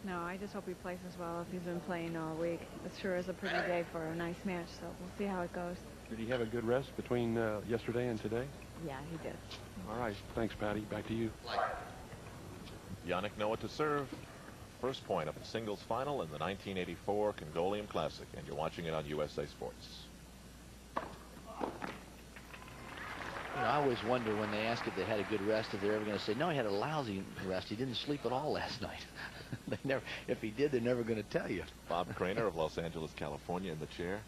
No, I just hope he plays as well as he's been playing all week. It sure is a pretty day for a nice match, so we'll see how it goes. Did he have a good rest between yesterday and today? Yeah, he did. All right. Thanks, Patty. Back to you. Yannick Noah to serve. First point of the singles final in the 1984 Congoleum Classic, and you're watching it on USA Sports. You know, I always wonder when they ask if they had a good rest, if they're ever going to say, no, he had a lousy rest. He didn't sleep at all last night. They never, if he did, they're never going to tell you. Bob Craner of Los Angeles, California in the chair.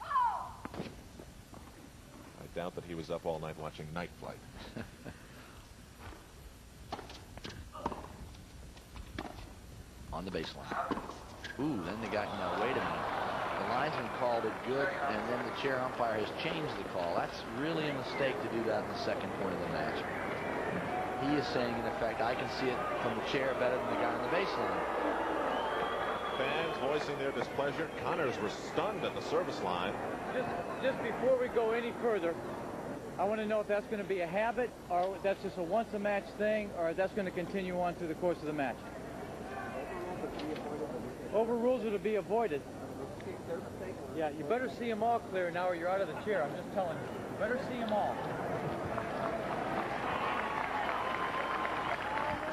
I doubt that he was up all night watching Night Flight. On the baseline. Ooh, then they got, no, wait a minute. The linesman called it good, and then the chair umpire has changed the call. That's really a mistake to do that in the second point of the match. He is saying, in effect, I can see it from the chair better than the guy on the baseline. Fans voicing their displeasure. Connors were stunned at the service line. Just before we go any further, I want to know if that's going to be a habit, or that's just a once-a-match thing, or that's going to continue on through the course of the match. Overrules are to be avoided. Yeah, you better see them all clear now or you're out of the chair. I'm just telling you. You better see them all.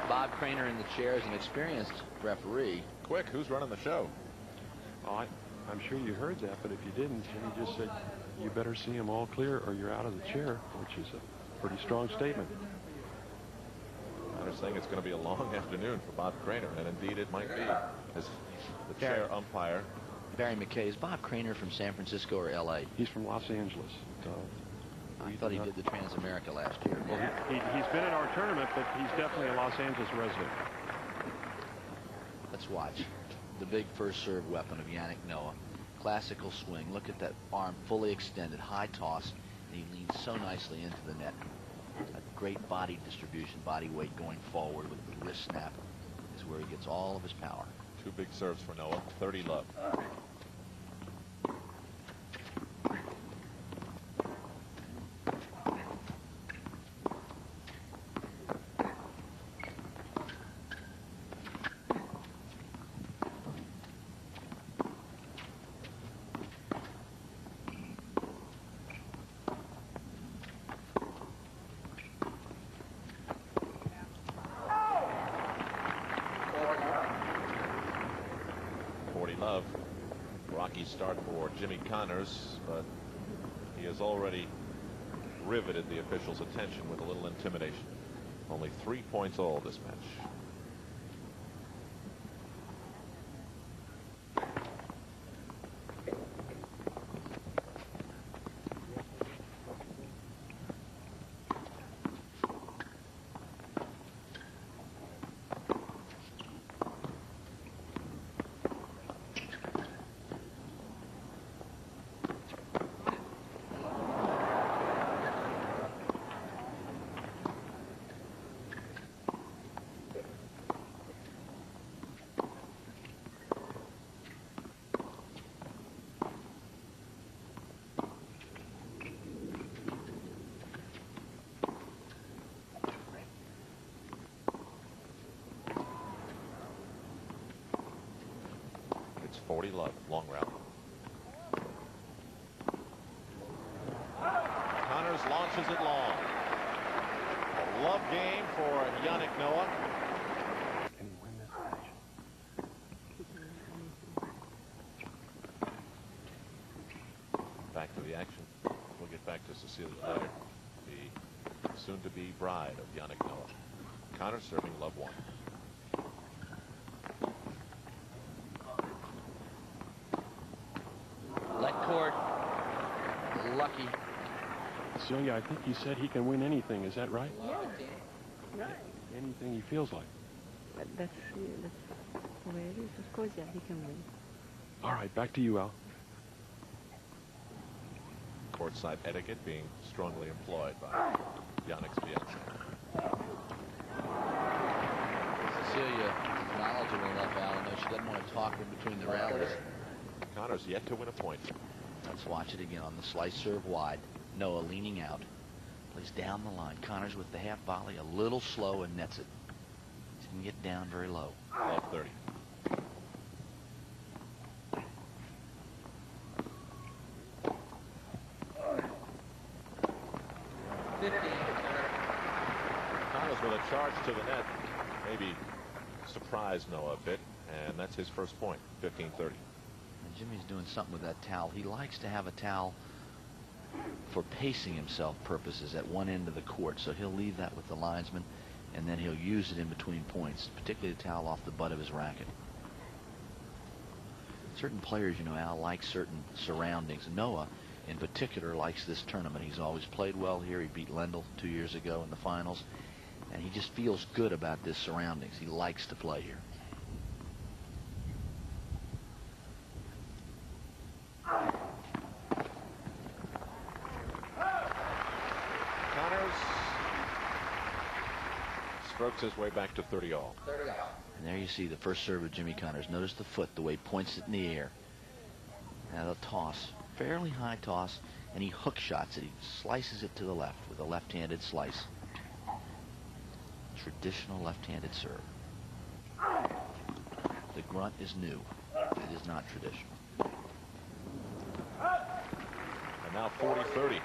Bob Craner in the chair is an experienced referee. Quick, who's running the show? Oh, I'm sure you heard that, but if you didn't, he just said, you better see them all clear or you're out of the chair, which is a pretty strong statement. They're saying it's going to be a long afternoon for Bob Craner, and indeed it might be. As the chair umpire. Barry McKay, is Bob Craner from San Francisco or L.A.? He's from Los Angeles. I thought he did the Transamerica last year. Well, he's been in our tournament, but he's definitely a Los Angeles resident. Let's watch the big first serve weapon of Yannick Noah. Classical swing. Look at that arm fully extended, high toss, and he leans so nicely into the net. A great body distribution, body weight going forward with the wrist snap is where he gets all of his power. Two big serves for Noah, 30 love. Rocky start for Jimmy Connors, but he has already riveted the officials' attention with a little intimidation. Only 3 points all this match. It's 40 love, long round. Connors launches it long. A love game for Yannick Noah. Can he win this match? Back to the action. We'll get back to Cecilia later. The soon-to-be bride of Yannick Noah. Connors serving love one. Court, lucky. Celia, I think you said he can win anything. Is that right? Yeah. Right. Anything he feels like. That's the way it is. Of course, yeah, he can win. All right, back to you, Al. Courtside etiquette being strongly employed by Yannick's fiancé. Cecilia is knowledgeable enough, Al, to know she doesn't want to talk in between the rallies. Connors yet to win a point. Let's watch it again on the slice serve wide. Noah leaning out. Plays down the line. Connors with the half volley, a little slow, and nets it. can get down very low. Love 30. Connors with a charge to the net. Maybe surprised Noah a bit, and that's his first point. 15-30. And Jimmy's doing something with that towel. He likes to have a towel for pacing himself purposes at one end of the court, so he'll leave that with the linesman, and then he'll use it in between points, particularly the towel off the butt of his racket. Certain players, you know, Al, like certain surroundings. Noah, in particular, likes this tournament. He's always played well here. He beat Lendl 2 years ago in the finals, and he just feels good about this surroundings. He likes to play here. Strokes his way back to 30 all. And there you see the first serve of Jimmy Connors. Notice the foot, the way he points it in the air. Now the toss, fairly high toss, and he hook shots it. He slices it to the left with a left-handed slice. Traditional left-handed serve. The grunt is new. It is not traditional. And now 40-30.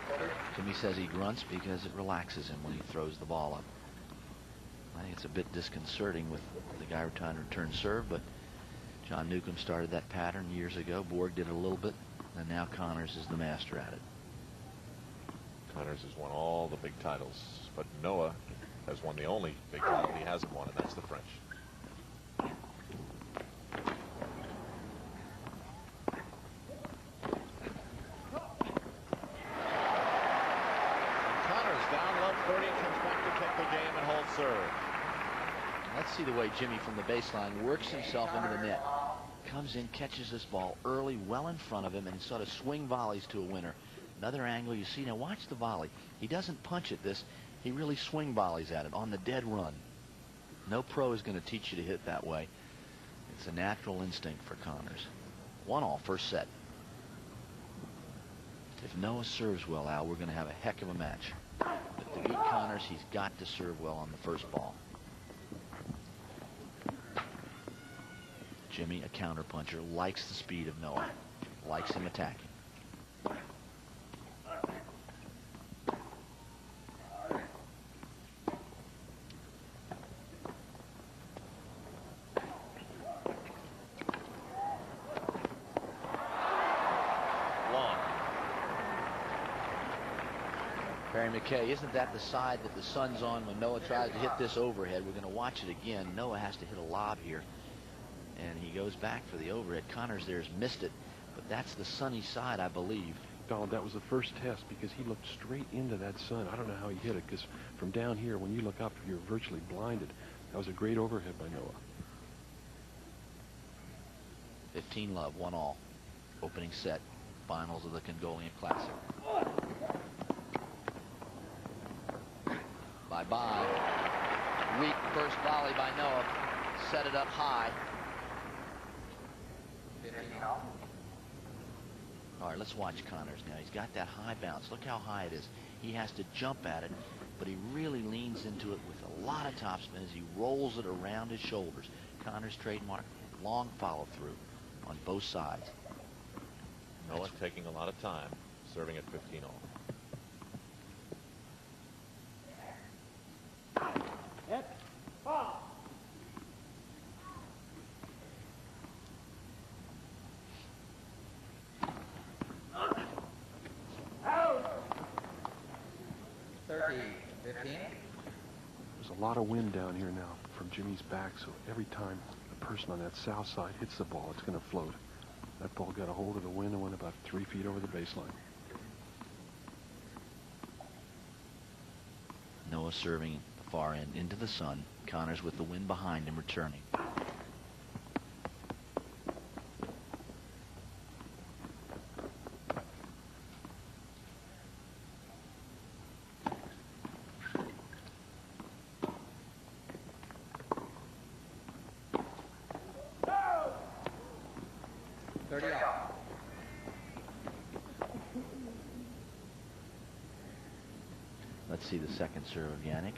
Jimmy says he grunts because it relaxes him when he throws the ball up. I think it's a bit disconcerting with the guy trying to return serve, but John Newcomb started that pattern years ago. Borg did it a little bit, and now Connors is the master at it. Connors has won all the big titles, but Noah has won the only big title he hasn't won, and that's the French. Connors down low 30, comes back to take the game and hold serve. Let's see the way Jimmy from the baseline works himself into the net. Comes in, catches this ball early, well in front of him, and sort of swing volleys to a winner. Another angle you see. Now watch the volley. He doesn't punch at this. He really swing volleys at it on the dead run. No pro is going to teach you to hit that way. It's a natural instinct for Connors. 1-all, first set. If Noah serves well, Al, we're going to have a heck of a match. But to beat Connors, he's got to serve well on the first ball. Jimmy, a counterpuncher, likes the speed of Noah, likes him attacking. Long. Barry McKay, isn't that the side that the sun's on when Noah tries to hit this overhead? We're going to watch it again. Noah has to hit a lob here. And he goes back for the overhead. Connors there's missed it, but that's the sunny side, I believe. Donald, that was the first test because he looked straight into that sun. I don't know how he hit it because from down here, when you look up, you're virtually blinded. That was a great overhead by Noah. 15-love, 1-all. Opening set, finals of the Congoleum Classic. Bye-bye. Weak first volley by Noah. Set it up high. All right, let's watch Connors now. He's got that high bounce. Look how high it is. He has to jump at it, but he really leans into it with a lot of topspin as he rolls it around his shoulders. Connors' trademark, long follow-through on both sides. Noah taking a lot of time, serving at 15-all. There's a lot of wind down here now from Jimmy's back, so every time the person on that south side hits the ball, it's going to float. That ball got a hold of the wind and went about 3 feet over the baseline. Noah serving at the far end into the sun. Connors with the wind behind him returning. Let's see the second serve of Yannick.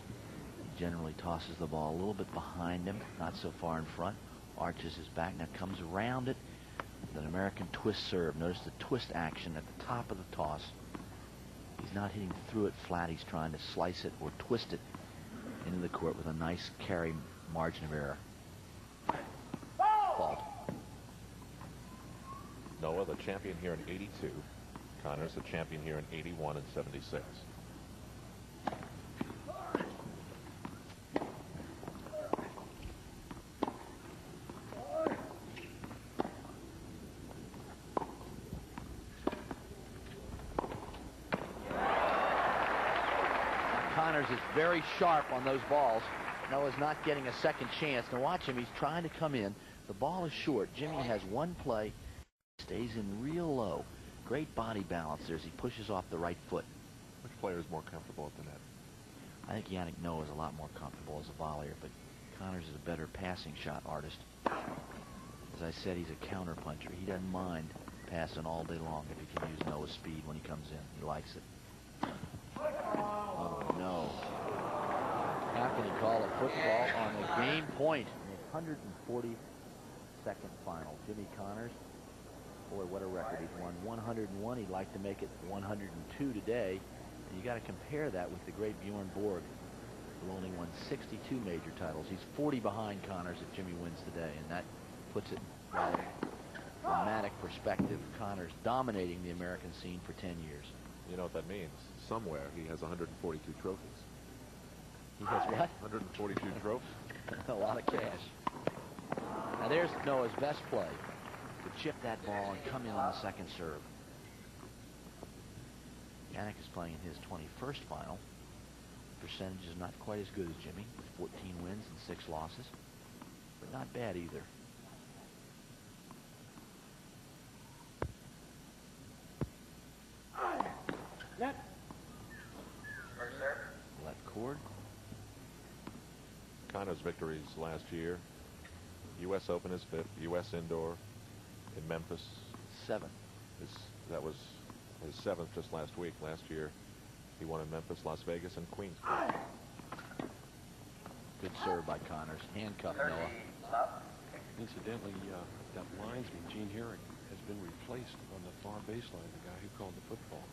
generally tosses the ball a little bit behind him, not so far in front. Arches his back, now comes around it with an American twist serve. Notice the twist action at the top of the toss. He's not hitting through it flat. He's trying to slice it or twist it into the court with a nice carry margin of error. Fault. Noah, the champion here in 82. Connors, the champion here in 81 and 76. Connors is very sharp on those balls. Noah's not getting a second chance. Now watch him. He's trying to come in. The ball is short. Jimmy has one play. Stays in real low. Great body balance there as he pushes off the right foot. Which player is more comfortable at the net? I think Yannick Noah is a lot more comfortable as a volleyer, but Connors is a better passing shot artist. As I said, he's a counter puncher. He doesn't mind passing all day long if he can use Noah's speed when he comes in. He likes it. Oh, no. How can he call a football on a game point in the 142nd final? Jimmy Connors, boy, what a record. He's won 101. He'd like to make it 102 today. And you got to compare that with the great Bjorn Borg, who only won 62 major titles. He's 40 behind Connors if Jimmy wins today, and that puts it in a dramatic perspective. Connors dominating the American scene for 10 years. You know what that means? Somewhere he has 142 trophies. He has what? 142 trophies. A lot of cash. Now there's Noah's best play, to chip that ball and come in on the second serve. Yannick is playing in his 21st final. Percentage is not quite as good as Jimmy, with 14 wins and 6 losses, but not bad either. Left cord. Connors' victories last year. U.S. Open is 5th. U.S. Indoor in Memphis. 7th. That was his 7th just last week. Last year he won in Memphis, Las Vegas, and Queens. Good serve by Connors. Handcuff Noah. Incidentally, that linesman, Gene Herrick, has been replaced on the far baseline, the guy who called the football.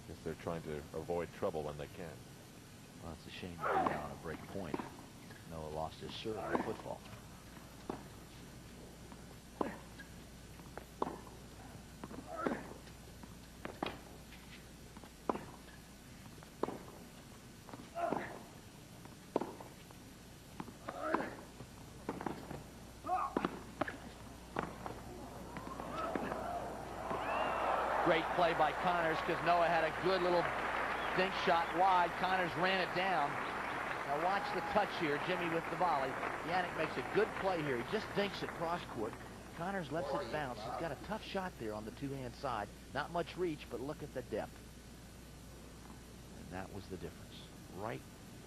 Guess they're trying to avoid trouble when they can. Well, it's a shame to be down on a break point. Noah lost his serve in football. Great play by Connors because Noah had a good little dink shot wide. Connors ran it down. Now watch the touch here. Jimmy with the volley. Yannick makes a good play here. He just dinks it cross court. Connors lets it bounce. He's got a tough shot there on the two-hand side. Not much reach, but look at the depth. And that was the difference. Right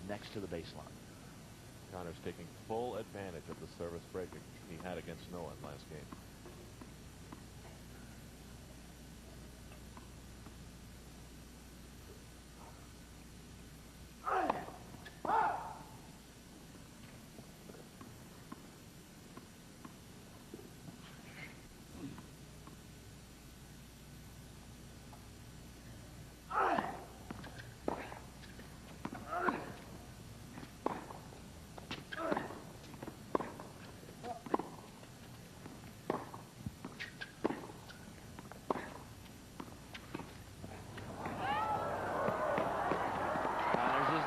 next to the baseline. Connors taking full advantage of the service break he had against Noah in last game.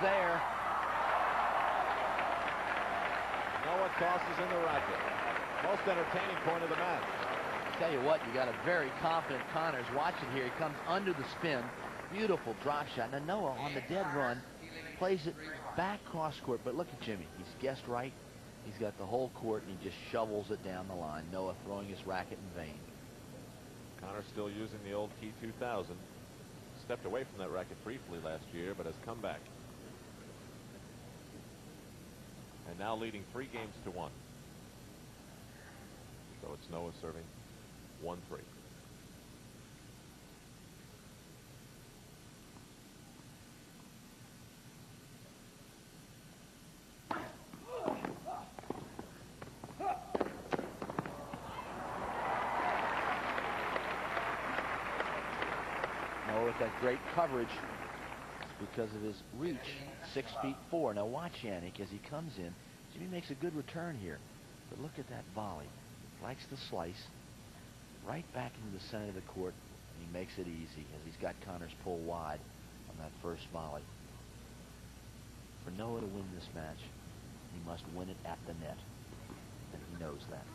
There. Noah tosses in the racket. Most entertaining point of the match. Tell you what, you got a very confident Connors. Watch it here. He comes under the spin. Beautiful drop shot. Now Noah on the dead run plays it back cross court. But look at Jimmy. He's guessed right. He's got the whole court and he just shovels it down the line. Noah throwing his racket in vain. Connors still using the old Key 2000. Stepped away from that racket briefly last year, but has come back. And now leading 3 games to 1. So it's Noah serving 1-3. great coverage because of his reach, 6'4". Now watch Yannick as he comes in. Jimmy makes a good return here, but look at that volley. Likes the slice right back into the center of the court, and he makes it easy as he's got Connors pull wide on that first volley. For Noah to win this match, he must win it at the net, and he knows that.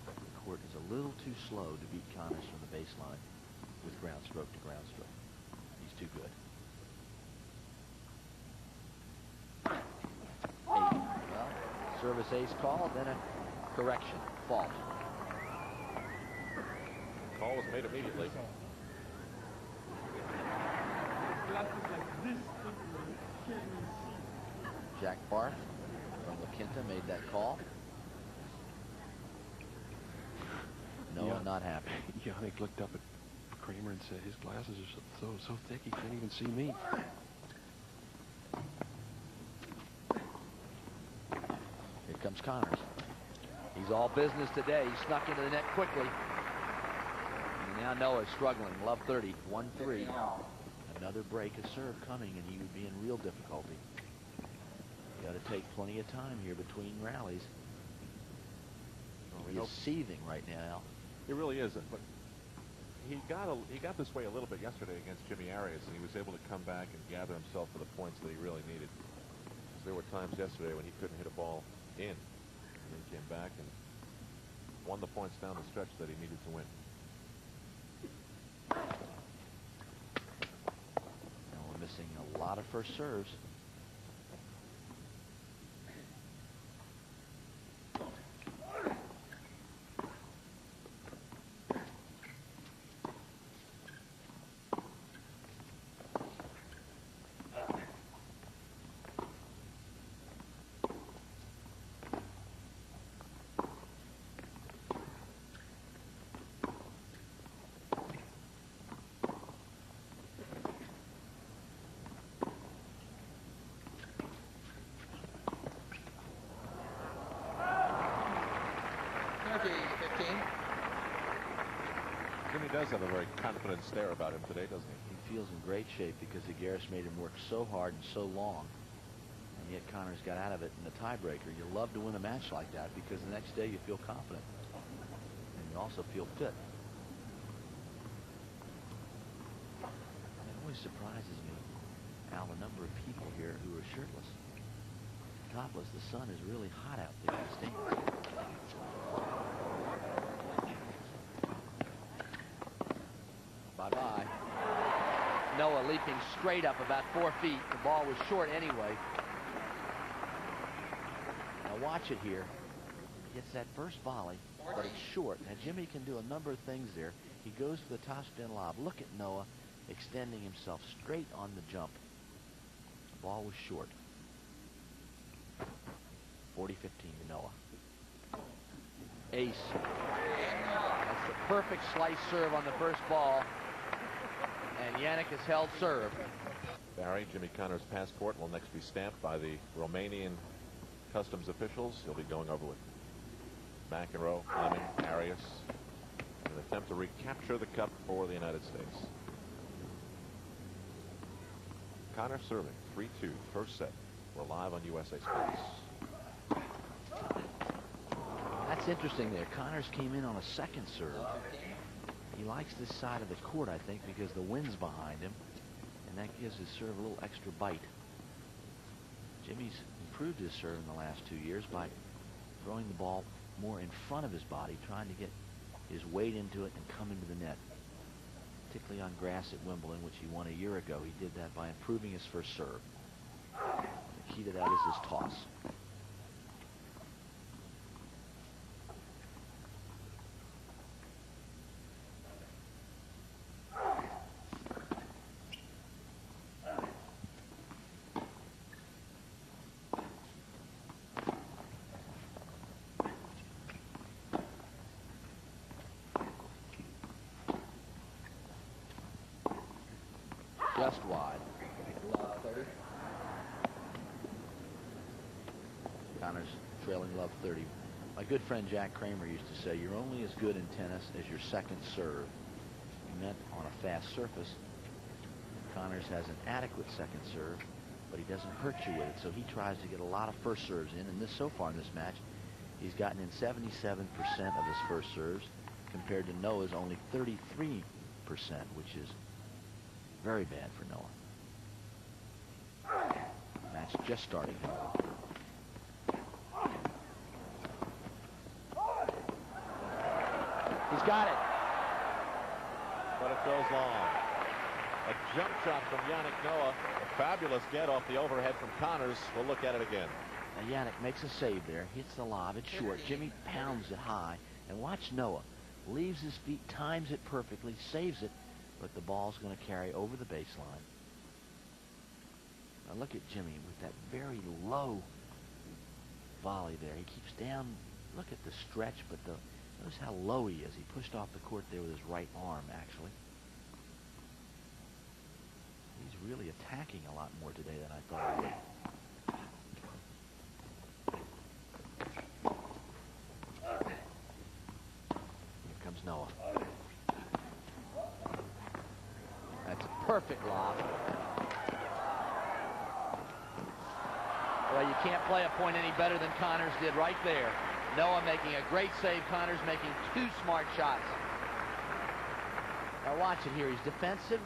The court is a little too slow to beat Connors from the baseline with ground stroke to ground stroke. He's too good. 8. Well, service ace call, then a correction, fault. Call was made immediately. Jack Barth from La Quinta made that call. Noah not happy. Yannick looked up at Kramer and said his glasses are so thick he can't even see me. Here comes Connors. He's all business today. He snuck into the net quickly. And now Noah's struggling. Love 30, 1-3. Another break of serve coming, and he would be in real difficulty. You got to take plenty of time here between rallies. He is seething right now. He really is, but he got this way a little bit yesterday against Jimmy Arias, and he was able to come back and gather himself for the points that he really needed. Because there were times yesterday when he couldn't hit a ball in, and then came back and won the points down the stretch that he needed to win. Now we're missing a lot of first serves. Jimmy does have a very confident stare about him today, doesn't he? He feels in great shape because Agaris made him work so hard and so long. And yet Connors got out of it in the tiebreaker. You love to win a match like that because the next day you feel confident. And you also feel fit. It always surprises me, Al, the number of people here who are shirtless. Topless, the sun is really hot out there in the stands. Bye-bye. Noah leaping straight up about 4 feet. The ball was short anyway. Now watch it here. He gets that first volley, but it's short. Now Jimmy can do a number of things there. He goes for the top spin lob. Look at Noah extending himself straight on the jump. The ball was short. 40-15 to Noah. Ace. That's the perfect slice serve on the first ball. And Yannick has held serve. Barry, Jimmy Connors' passport will next be stamped by the Romanian customs officials. He'll be going over with McEnroe, Fleming, Arias, in an attempt to recapture the cup for the United States. Connors serving 3-2, first set. We're live on USA Sports. That's interesting there. Connors came in on a second serve. He likes this side of the court, I think, because the wind's behind him, and that gives his serve a little extra bite. Jimmy's improved his serve in the last 2 years by throwing the ball more in front of his body, trying to get his weight into it and come into the net. Particularly on grass at Wimbledon, which he won a year ago. He did that by improving his first serve. The key to that is his toss. Just wide. Connors trailing love 30. My good friend Jack Kramer used to say, you're only as good in tennis as your second serve. He meant on a fast surface. Connors has an adequate second serve, but he doesn't hurt you with it, so he tries to get a lot of first serves in. And so far in this match, he's gotten in 77% of his first serves, compared to Noah's only 33%, which is very bad for Noah. Match just starting. He's got it. But it goes long. A jump shot from Yannick Noah. A fabulous get off the overhead from Connors. We'll look at it again. Now Yannick makes a save there. Hits the lob. It's short. Jimmy pounds it high. And watch Noah. Leaves his feet, times it perfectly, saves it, but the ball's going to carry over the baseline. Now look at Jimmy with that very low volley there. He keeps down. Look at the stretch, but notice how low he is. He pushed off the court there with his right arm, actually. He's really attacking a lot more today than I thought he would. Here comes Noah. That's a perfect lob. Well, you can't play a point any better than Connors did right there. Noah making a great save. Connors making two smart shots. Now watch it here. He's defensive,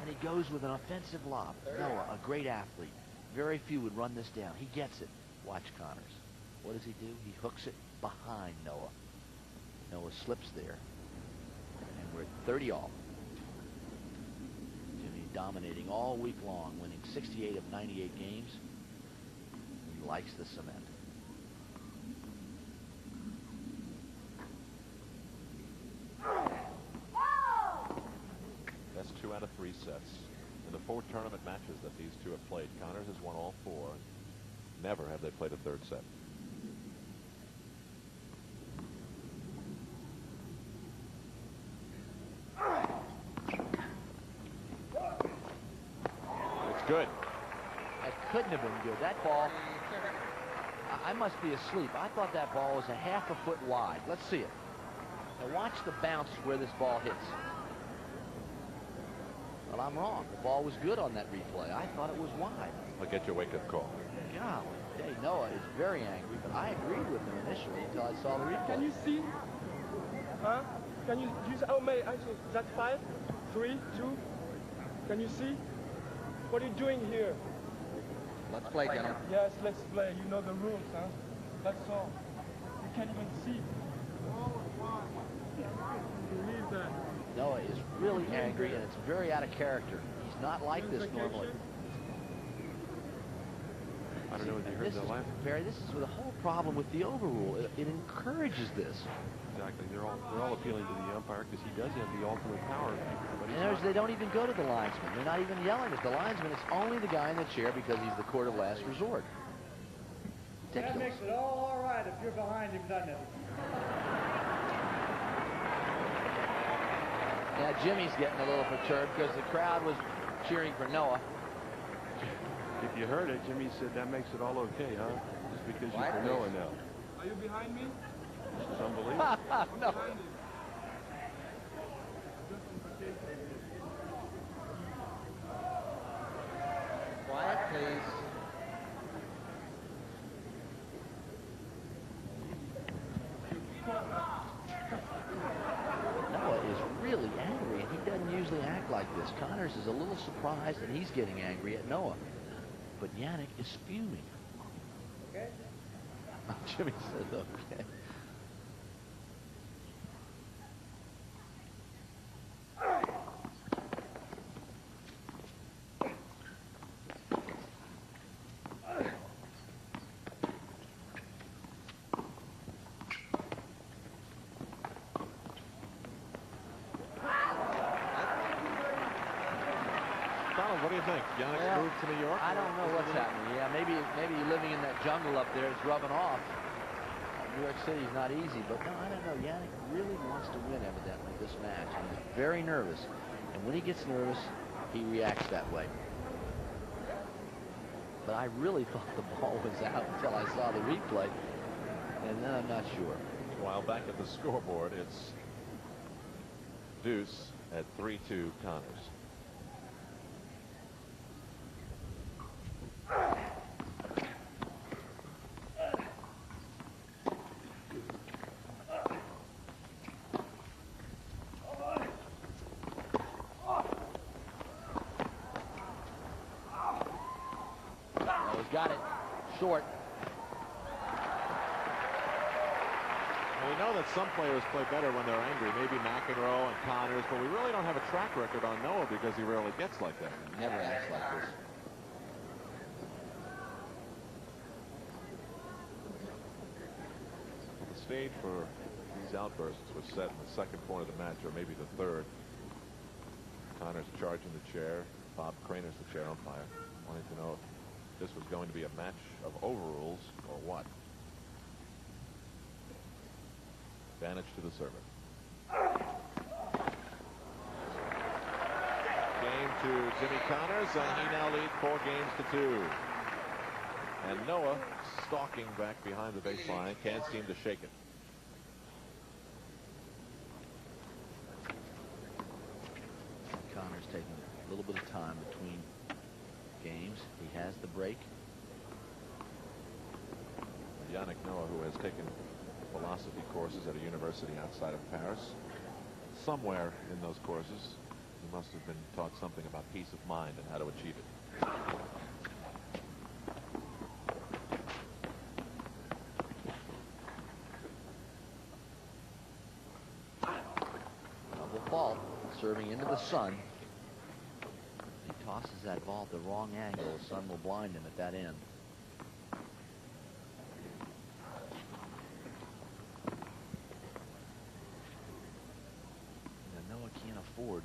and he goes with an offensive lob. Noah, a great athlete. Very few would run this down. He gets it. Watch Connors. What does he do? He hooks it behind Noah. Noah slips there. And we're at 30-all. Jimmy dominating all week long, winning 68 of 98 games. He likes the cement. That's 2 out of 3 sets. In the 4 tournament matches that these two have played, Connors has won all 4. Never have they played a third set. It's good. That couldn't have been good. That ball, I must be asleep. I thought that ball was a half a foot wide. Let's see it. Now watch the bounce where this ball hits. Well, I'm wrong. The ball was good on that replay. I thought it was wide. I'll get you a wake-up call. Golly, hey, Noah is very angry, but I agreed with him initially until I saw the replay. Can you see? Huh? Can you use how many? Actually, is that 5, 3, 2? Can you see? What are you doing here? Let's play, gentlemen. Yes, let's play. You know the rules, huh? That's all. You can't even see. Believe that. Noah is really angry, and it's very out of character. He's not like this normally. I don't know if you heard that laugh. Barry, this is the whole problem with the overrule. It encourages this. Exactly. They're all appealing to the umpire because he does have the ultimate power. But he's And not. they don't even go to the linesman. They're not even yelling at the linesman. It's only the guy in the chair because he's the court of last resort. That Ridiculous. makes it all right if you're behind him, doesn't it? Now Jimmy's getting a little perturbed because the crowd was cheering for Noah. If you heard it, Jimmy said that makes it all okay, huh? Just because you can know it now. Are you behind me? It's unbelievable. No. Quiet, please. Noah is really angry, and he doesn't usually act like this. Connors is a little surprised, and he's getting angry at Noah. But Yannick is fuming. Okay. Jimmy says, okay. Donald, what do you think? Yannick Well, moved to New York? I don't know what's happening. Yeah, maybe living in that jungle up there is rubbing off. New York City's not easy, but no, I don't know. Yannick really wants to win, evidently, this match. And he's very nervous. And when he gets nervous, he reacts that way. But I really thought the ball was out until I saw the replay. And then I'm not sure. While back at the scoreboard, it's deuce at 3-2 Connors. short. Well, we know that some players play better when they're angry. Maybe McEnroe and Connors, but we really don't have a track record on Noah because he rarely gets like that. Never acts like this. The stage for these outbursts was set in the second point of the match, or maybe the third. Connors charging the chair. Bob Craner's the chair umpire, wanting to know if this was going to be a match of overrules or what. Advantage to the server. Game to Jimmy Connors, and he now leads 4 games to 2. And Noah stalking back behind the baseline, can't seem to shake it. Connors taking a little bit of time between games. He has the break. Yannick Noah, who has taken philosophy courses at a university outside of Paris. Somewhere in those courses, he must have been taught something about peace of mind and how to achieve it. Double fault, serving into the sun. He tosses that ball at the wrong angle. The sun will blind him at that end. Noah can't afford.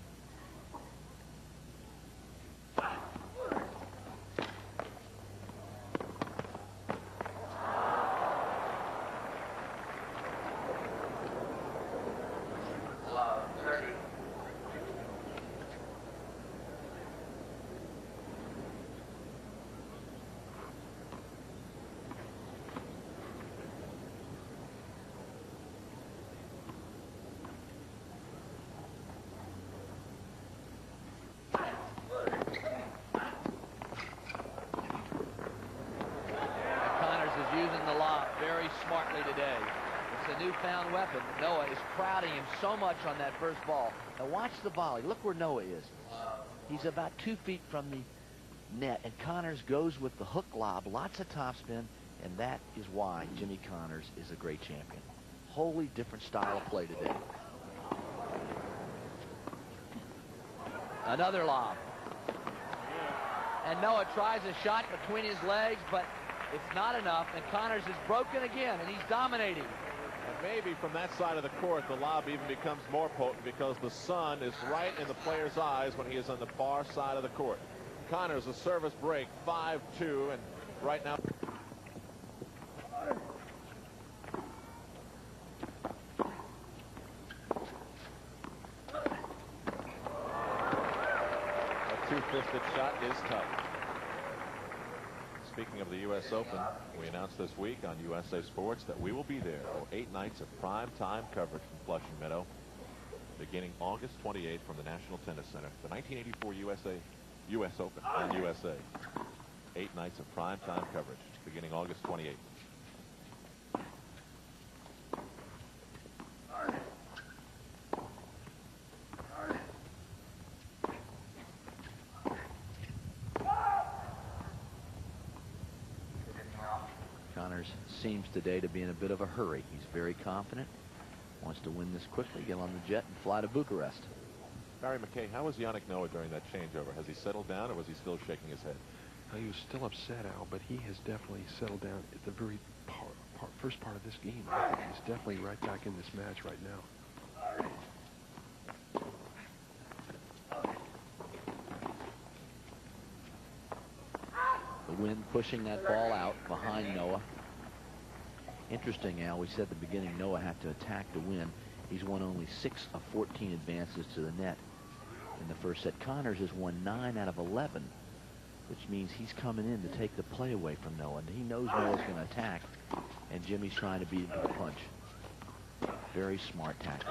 Using the lob very smartly today. It's a newfound weapon. Noah is crowding him so much on that first ball. Now watch the volley. Look where Noah is. He's about 2 feet from the net, and Connors goes with the hook lob, lots of topspin, and that is why Jimmy Connors is a great champion. Wholly different style of play today. Another lob. And Noah tries a shot between his legs, but it's not enough, and Connors is broken again, and he's dominating. And maybe from that side of the court, the lob even becomes more potent because the sun is right in the player's eyes when he is on the far side of the court. Connors, a service break, 5-2, and right now... A two-fisted shot is tough. Speaking of the U.S. Open, we announced this week on USA Sports that we will be there for 8 nights of prime-time coverage from Flushing Meadow, beginning August 28th from the National Tennis Center. The 1984 U.S. Open in USA. 8 nights of prime-time coverage, beginning August 28th. Connors seems today to be in a bit of a hurry. He's very confident, wants to win this quickly, get on the jet, and fly to Bucharest. Barry McKay, how was Yannick Noah during that changeover? Has he settled down, or was he still shaking his head? He was still upset, Al, but he has definitely settled down at the very first part of this game. I think he's definitely right back in this match right now. The wind pushing that ball out behind Noah. Interesting, Al, we said at the beginning Noah had to attack to win. He's won only 6 of 14 advances to the net in the first set. Connors has won 9 out of 11, which means he's coming in to take the play away from Noah. And he knows Noah's going to attack, and Jimmy's trying to beat him to the punch. Very smart tactic.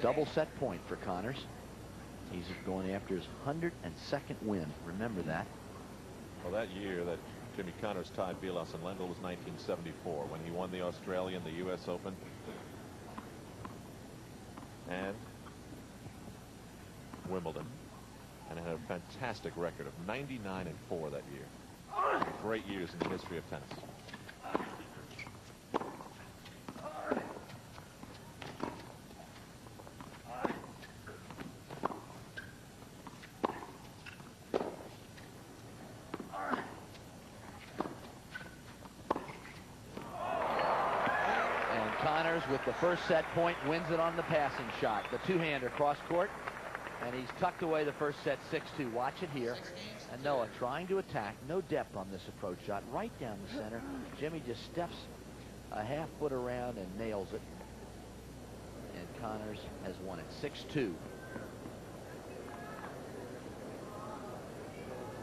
Double set point for Connors. He's going after his 102nd win. Remember that. Well, that year that Jimmy Connors tied Vilas and Lendl was 1974 when he won the Australian, the U.S. Open. and Wimbledon, and had a fantastic record of 99-4 that year. Great years in the history of tennis. With the first set point, wins it on the passing shot. The two-hander cross court, and he's tucked away the first set 6-2. Watch it here. And Noah trying to attack. No depth on this approach shot. Right down the center. Jimmy just steps a half foot around and nails it. And Connors has won it 6-2.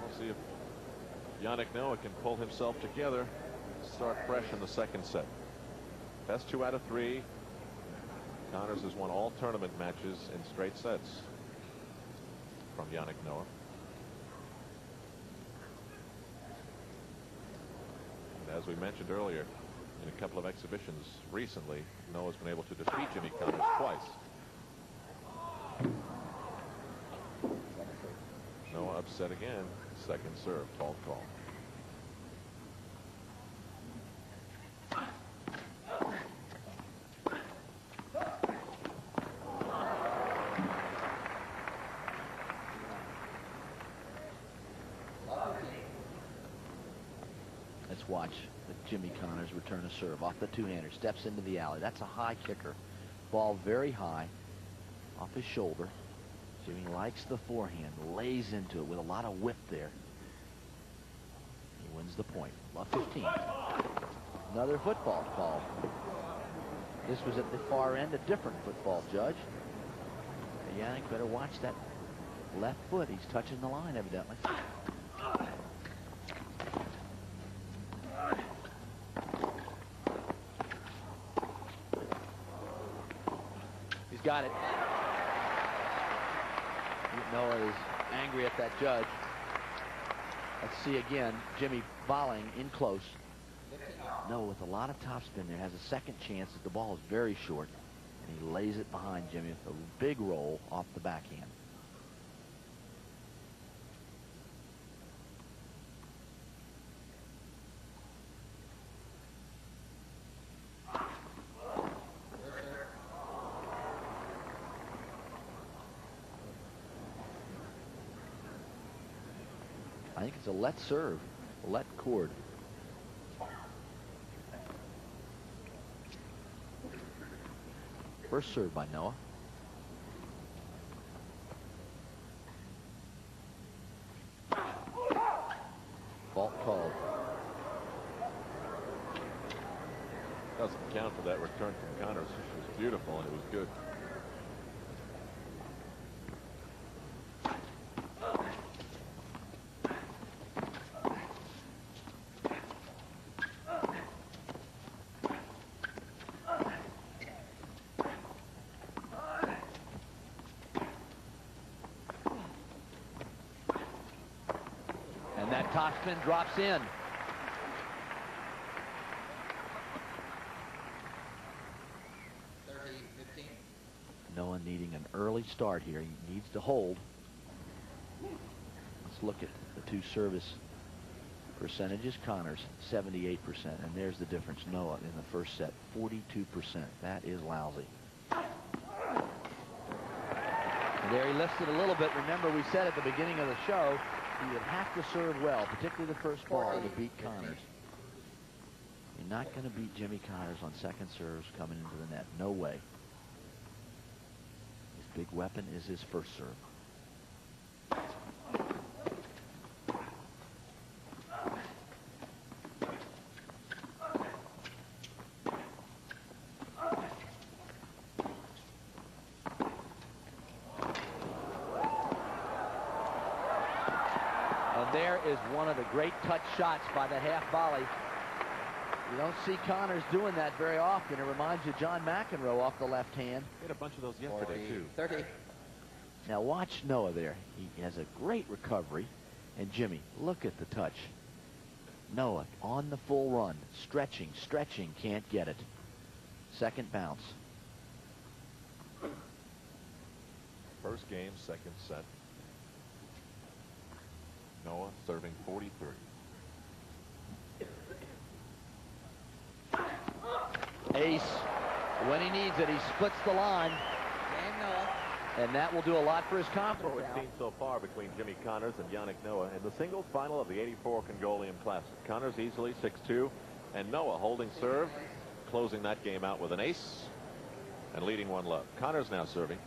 We'll see if Yannick Noah can pull himself together, start fresh in the second set. Best 2 out of 3. Connors has won all tournament matches in straight sets from Yannick Noah. And as we mentioned earlier, in a couple of exhibitions recently, Noah's been able to defeat Jimmy Connors twice. Noah upset again. Second serve, tall call. Watch the Jimmy Connors return a serve off the two-hander, steps into the alley. That's a high kicker. Ball very high off his shoulder. Jimmy likes the forehand, lays into it with a lot of whip there. He wins the point. Love 15. Another football call. This was at the far end, a different football judge. Yannick better watch that left foot. He's touching the line evidently. Got it. Noah is angry at that judge. Let's see again. Jimmy volleying in close. Noah with a lot of topspin there has a second chance as the ball is very short. And he lays it behind Jimmy with a big roll off the backhand. I think it's a let serve, a let cord. First serve by Noah. Fault called. Doesn't count for that return from Connors. It was beautiful and it was good. Topspin drops in. Noah needing an early start here. He needs to hold. Let's look at the two service percentages. Connors 78%, and there's the difference. Noah in the first set 42%. That is lousy. And there he lifts it a little bit. Remember, we said at the beginning of the show he would have to serve well, particularly the first ball, to beat Connors. You're not going to beat Jimmy Connors on second serves coming into the net. No way. His big weapon is his first serve. There is one of the great touch shots by the half volley. You don't see Connors doing that very often. It reminds you of John McEnroe off the left hand. He had a bunch of those yesterday, too. 30. Now watch Noah there. He has a great recovery. And Jimmy, look at the touch. Noah on the full run. Stretching, can't get it. Second bounce. First game, second set. Noah serving 43. Ace, when he needs it, he splits the line, Game Noah. and that will do a lot for his confidence. What we've seen so far between Jimmy Connors and Yannick Noah in the singles final of the '84 Congoleum Classic. Connors easily 6-2, and Noah holding serve, closing that game out with an ace and leading 1-love. Connors now serving.